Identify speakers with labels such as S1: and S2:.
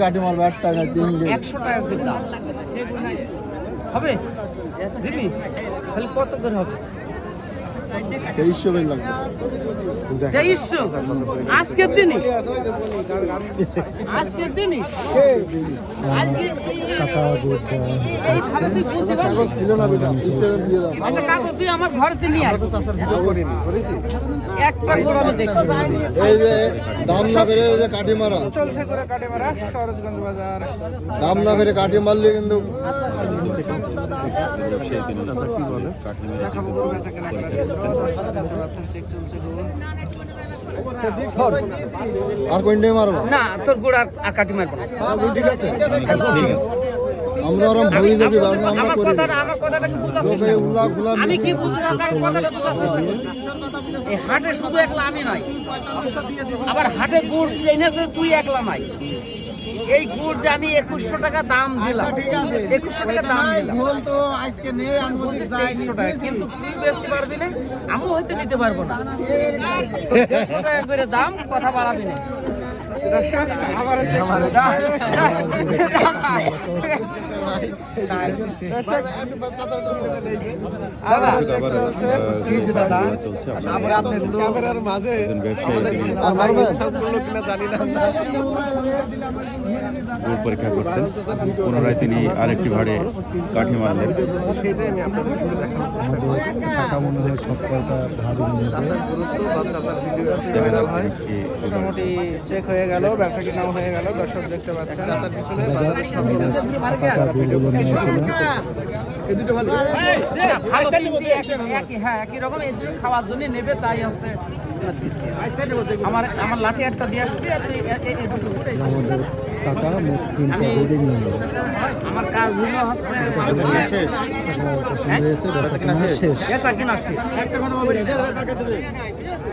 S1: কাটি মারবো 1 টাকা
S2: 100 টাকা করে দাম হবে দিবি তাহলে কত করে হবে
S1: 2300 বললাম
S2: 2300 আজকের দিনই আজকের দিনই আজকে
S1: কাগজ ছিল না বেটা সিস্টেম দিয়ে দাও
S2: একটা কাগজ দিয়ে আমার ঘরেতে নিয়ে আয় একটা করে আমি দেখি
S1: এই যে দাম না বেড়ে যে কাটি মারা
S3: চলছে করে কাটে মারা সরোজগঞ্জ বাজার
S1: দাম না বেড়ে কাটি মারলে কিন্তু
S3: দেখাবো গরু বেচা কেনা দর্শক দেখতে পাচ্ছেন চেক চলছে গরু
S1: আর কোনটাই মারবো
S2: না তোর গোড় আর কাটি মারবো না
S1: ঠিক আছে আমরা ওরম ভুল যদি আমরা
S2: আমার
S1: করি
S2: কথাটা কি বুঝার চেষ্টা কর।
S1: উল্লা গুলা
S2: আমি কি বুঝতে চাই কথাটা বুঝার চেষ্টা করি এই হাটে শুধু একলা আমি নাই আবার হাটে গুড় এনেছে তুই একলা নাই এই গুড় জানি 2100 টাকা দাম দিলাম 2100 টাকা দাম দিলাম
S3: ভুল তো আজকে নেই আমি ওদিক যাই
S2: 2300 টাকা কিন্তু তুই বেচতে পারবি না আমিও হয়তো নিতে পারবো না 150 টাকা করে দাম কথা বাড়াবি না
S3: আবার
S2: দাদা
S3: আবার আপনি ক্যামেরার মাঝে
S4: গুড় পরীক্ষা করছেন পুনরায় তিনি আরেকটি ভাড়ে কাঠি মারলেন।
S3: মোটামুটি চেক হয়ে গেল ব্যবসা কিনাও হয়ে গেল দর্শক দেখতে পাচ্ছেন এই দুটো ভালো
S2: ভালো তিনটি হ্যাঁ একই রকম এই দুটো খাওয়ার জন্য নেবে তাই আছে আমার লাঠি একটা দিয়ে আসবি আর তুই এই দুটো আমি আমার কাজ হলো হচ্ছে শেষ কিনা শেষ